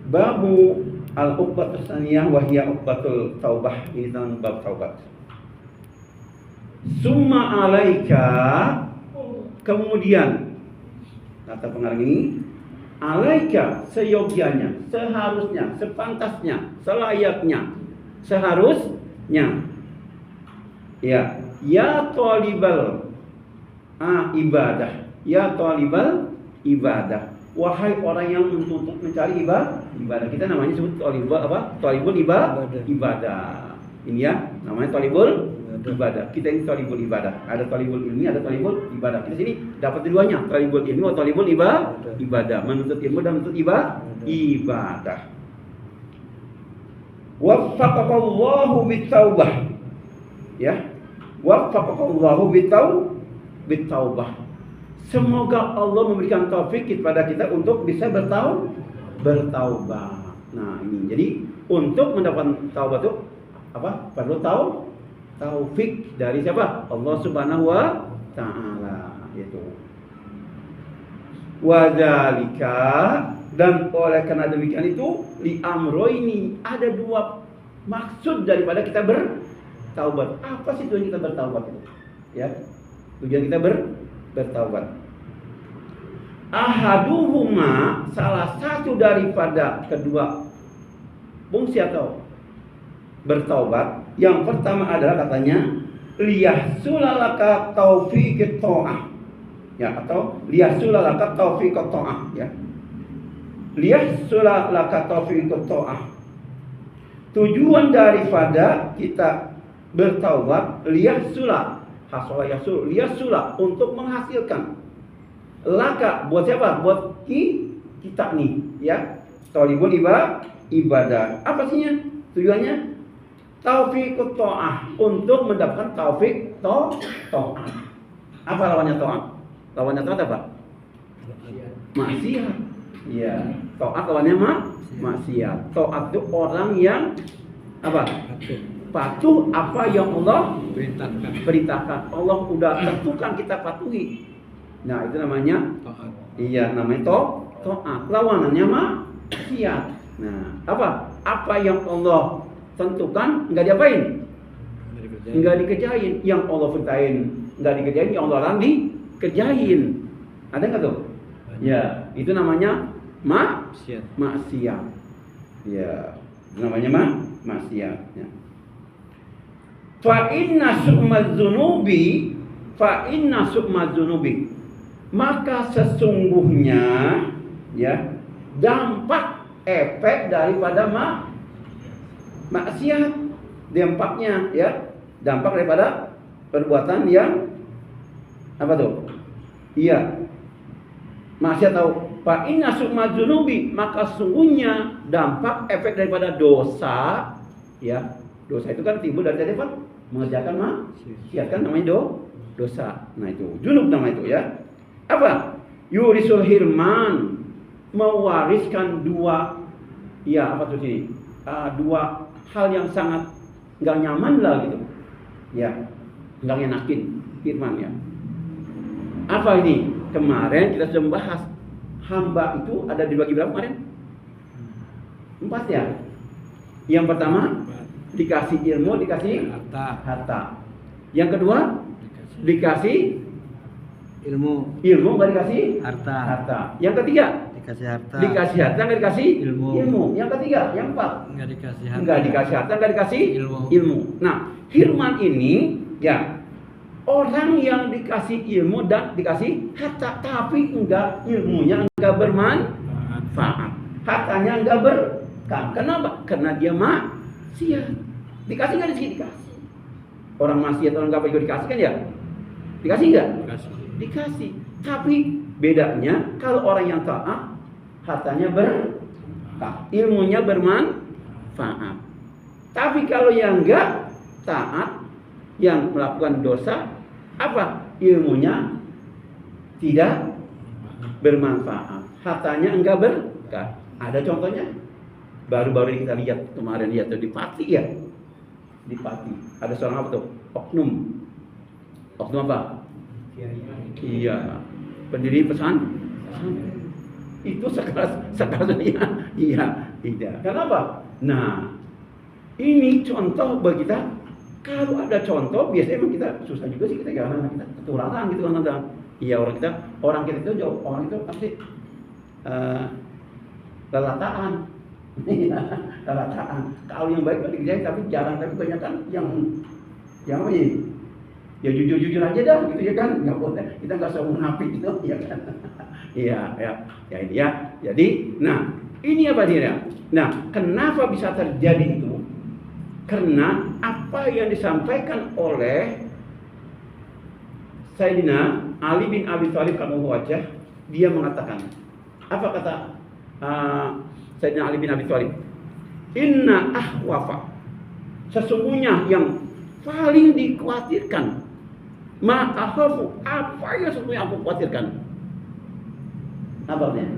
Babu al-uqbatus tsaniyah wa hiya uqbatul taubah. Ini tentang bab taubat. Summa alaika, kemudian kata pengarang ini, alaika, seyogianya, seharusnya, sepantasnya, selayaknya, seharusnya, ya talibal ibadah, ya talibal ibadah, wahai orang yang menuntut mencari ibadah. Kita namanya sebut talibul apa? Talibul ibadah. Ini ya, namanya talibul ibadah. Kita ini talibul ibadah. Ada talibul ilmi, ada talibul ibadah. Kita sini dapat keduanya, talibul ilmi atau talibul ibadah. Menuntut ilmu dan menuntut ibadah. Waffaqakallahu bitaubah. Ya. Waffaqakallahu bitaubah. Semoga Allah memberikan taufik kepada kita untuk bisa bertaubat. Nah, ini. Jadi untuk mendapatkan taubat itu apa? Perlu taufik dari siapa? Allah Subhanahu wa taala, itu. Wadzalika, dan oleh karena demikian itu li amroini, ada dua maksud daripada kita bertaubat. Apa sih tujuan kita bertaubat itu? Ya. Tujuan kita bertaubat. Ahaduhuma, salah satu daripada kedua fungsi atau bertaubat, yang pertama adalah katanya liyahsulalaka taufiqut ta'ah, ya, atau liyahsulalaka taufiqut ta'ah, ya. Liyahsulalaka taufiqut ta'ah. Tujuan daripada kita bertaubat, liyahsula, hasala yahsul, liyahsula, untuk menghasilkan. Laka, buat siapa? Buat kita nih, ya. Talibul ibadah. Apa sihnya? Tujuannya taufiqut ta'ah, untuk mendapatkan taufik ta'ah. Apa lawannya ta'ah? Lawannya ta'ah apa? Maksiat. Iya. Ta'at lawannya maksiat. Ta'at itu orang yang apa? Patuh apa yang Allah perintahkan. Allah udah tentukan kita patuhi. Nah, itu namanya ta'at. Iya, namanya ta'at. Lawanannya maksiat. Nah, apa yang Allah tentukan nggak diapain? Nggak dikerjain. Yang Allah perintahin nggak dikerjain, yang Allah larang dikerjain. Ada nggak tuh? Ya, itu namanya maksiat. Ya, itu namanya maksiat. Ya. Fa inna su'maz dzunubi, maka sesungguhnya, ya, dampak efek daripada maksiat, dampaknya, ya, dampak daripada perbuatan yang apa tuh? Iya, maksiat atau fa inna su'maz dzunubi, maka sesungguhnya dampak efek daripada dosa, ya. Dosa itu kan timbul dari apa? Mengerjakan maksiat, kan namanya dosa. Nah, itu junub nama itu, ya. Apa? Yurisul hirman, mewariskan dua, ya, apa tuh sini? Dua hal yang sangat nggak nyaman lah gitu, ya, nggak enakin, firman, ya. Apa ini? Kemarin kita sudah membahas hamba itu ada dibagi berapa kemarin? 4, ya. Yang pertama dikasih ilmu, dikasih harta. Yang kedua dikasih ilmu nggak dikasih harta. Yang ketiga dikasih harta nggak dikasih ilmu. Yang ketiga, yang keempat nggak dikasih harta nggak dikasih ilmu. Nah, firman ini, ya, orang yang dikasih ilmu dan dikasih harta, tapi enggak, ilmunya enggak bermanfaat, hartanya enggak berkah. Kenapa? Karena dia maksiat. Dikasih nggak dikasih? Orang maksiat, orang kafir juga dikasih kan, ya? Dikasih nggak? Dikasih. Tapi bedanya kalau orang yang taat, hartanya berkah, ilmunya bermanfaat. Tapi kalau yang enggak taat, yang melakukan dosa, apa? Ilmunya tidak bermanfaat, hartanya enggak berkah. Ada contohnya? Baru-baru ini kita lihat, kemarin lihat tuh di Pati, ya. Di Pati ada seorang apa tuh? Oknum apa? Iya, pendiri pesan. Itu sekelasnya Iya, tidak. Kenapa? Nah, ini contoh bagi kita. Kalau ada contoh, biasanya emang kita susah juga sih kita karena kita ketularan gitu kan. Iya, orang kita itu jauh, orang itu pasti lelataan. Lelataan. Kalau yang baik dikerjain tapi jarang, tapi banyak kan yang apa ya? Ya jujur aja dah gitu ya kan. Nggak boleh, kita nggak usah munafik gitu ya kan. Iya, ya ini ya. Jadi, nah, ini apa dia? Nah, kenapa bisa terjadi itu? Karena apa yang disampaikan oleh Sayyidina Ali bin Abi Thalib karramallahu wajhah, dia mengatakan, apa kata Sayyidina Ali bin Abi Thalib? Inna ahwafa, sesungguhnya yang paling dikhawatirkan, ma'ahafu, apa yang sesungguhnya aku khawatirkan? Apa artinya?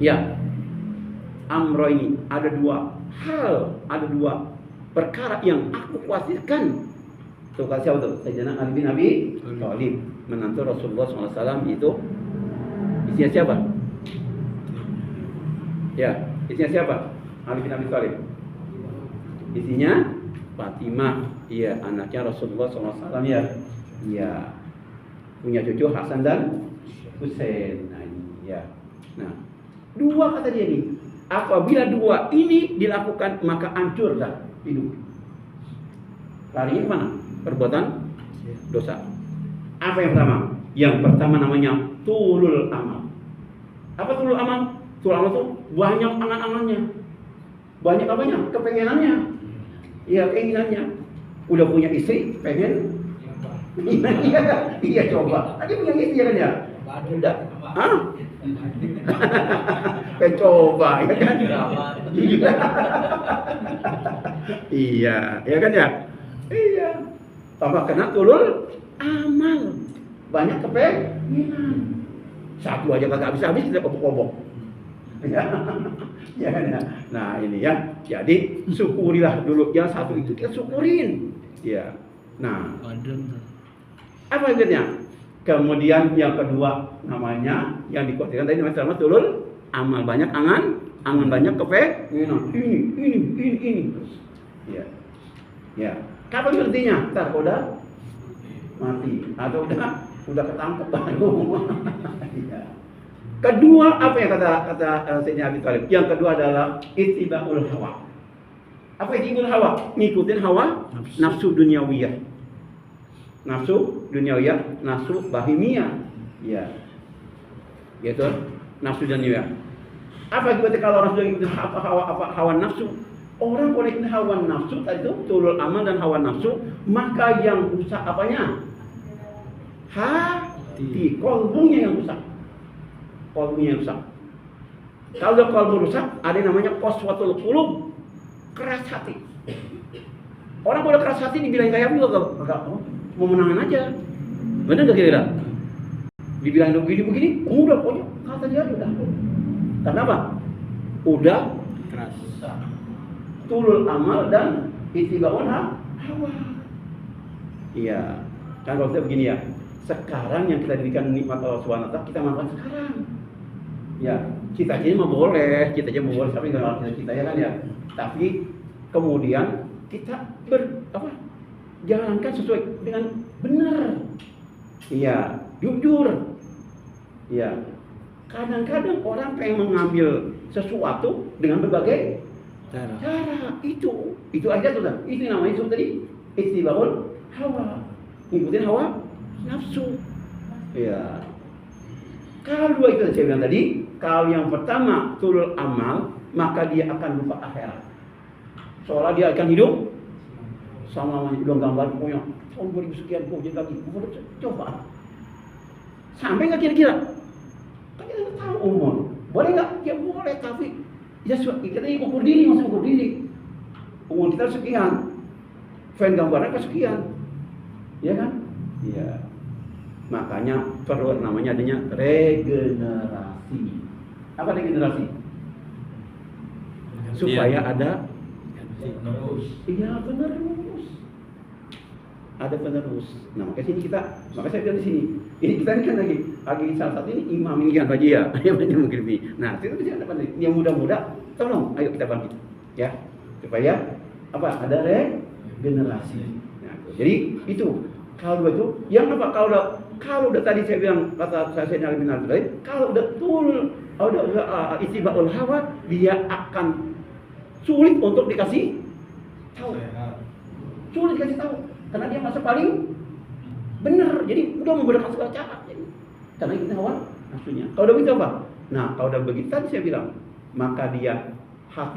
Ya, amro ini ada dua hal, ada dua perkara yang aku khawatirkan. Tuh kata siapa tuh? Sayyidina Ali bin Abi Thalib, menantu Rasulullah SAW itu. Isinya siapa? Ya, isinya siapa? Ali bin Abi Thalib. Isinya Fatimah, iya, anaknya Rasulullah SAW ya. Iya, punya cucu Hasan dan Husain. Nah, ya. Nah, dua kata dia nih. Apabila dua ini dilakukan maka hancur dah hidup. Larinya kemana? Perbuatan dosa. Apa yang pertama? Yang pertama namanya tulul amal. Apa tulul amal? Tulul amal itu banyak angan-angannya. Banyak apanya? Kepengenannya. Iya, keinginannya. Udah punya istri, pengen. Iya, coba. Tadi punya istri kan ya? Udah. Hah? Pencoba, ya kan? Iya, ya kan ya? Iya. Tambah kena tulul amal. Banyak kepengenan. Satu aja kagak habis-habis kita kobok-kobok. Ya. Ya kan ya. Nah, ini ya. Jadi syukurilah dulu yang satu itu kita syukurin. Ya. Nah, apa akhirnya? Kemudian yang kedua namanya yang dikhawatirkan tadi namanya tulul amal, banyak angan banyak kepengenan. Ini. Ya. Ya. Kapan berhentinya? Ntar udah mati atau udah ketangkep baru. Ya. Kedua apa yang kata Sayyidina Abi Thalib? Yang kedua adalah ittibaul hawa. Apa ittibaul hawa? Ngikutin hawa nafsu duniawiyah. Nafsu duniawiyah, nafsu bahimiyah. Ya. Yaitu nafsu duniawiyah. Apa berarti kalau orang sudah ngikutin hawa nafsu? Orang boleh ikutin hawa nafsu tadi itu tulul amal dan hawa nafsu, maka yang rusak apanya? Hati, kolbunya yang rusak. Kolbunya yang rusak. Kalau kolbu rusak, ada yang namanya qaswatul qulub, keras hati. Orang boleh keras hati dibilang kayak juga enggak, mau menangan aja. Benar enggak kira-kira? Dibilang begini, udah pokoknya kata dia udah. Kenapa? Udah keras. Tulul amal dan ittibaun hawa. Iya. Kan kalau saya begini ya. Sekarang yang kita diberikan nikmat Allah SWT kita manfaat sekarang. Ya, kita aja mau boleh, tapi enggak kita ya kan ya. Tapi kemudian kita jalankan sesuai dengan benar. Iya, jujur. Iya. Kadang-kadang orang pengen mengambil sesuatu dengan berbagai cara. Itu aja tuh. Itu namanya itu tadi ittibaul hawa. Ngikutin hawa nafsu. Ya. Kalau dua itu saya bilang tadi, kalau yang pertama tulul amal, maka dia akan lupa akhirat. Seolah dia akan hidup sama udah gambar pokoknya tahun 2000 sekian kok jadi lagi. Coba. Sampai nggak kira-kira? Kan kita tahu umur. Boleh nggak? Ya boleh, tapi ya kita ini ukur diri, masih ukur diri. Umur kita sekian, fan gambarnya ke sekian, ya kan? Iya. Makanya perlu namanya adanya regenerasi. Apa regenerasi? Supaya ada iya penerus. Ada penerus. Nah, makanya sini makanya saya bilang di sini. Ini kita kan lagi salah satu ini imam ini kan Haji ya. Yang mungkin ini. Nah, itu bisa ada yang muda-muda tolong ayo kita bangkit ya, supaya apa, ada regenerasi. Nah, jadi itu kalau itu yang apa, kalau udah tadi saya bilang kata saya tadi, kalau udah istibaul hawa, dia akan sulit untuk dikasih tahu, sulit dikasih tahu karena dia merasa paling benar, jadi udah menggunakan segala cara, jadi karena itu hawa nafsunya. Kalau udah begitu apa? Nah, kalau udah begitu tadi saya bilang, maka dia hati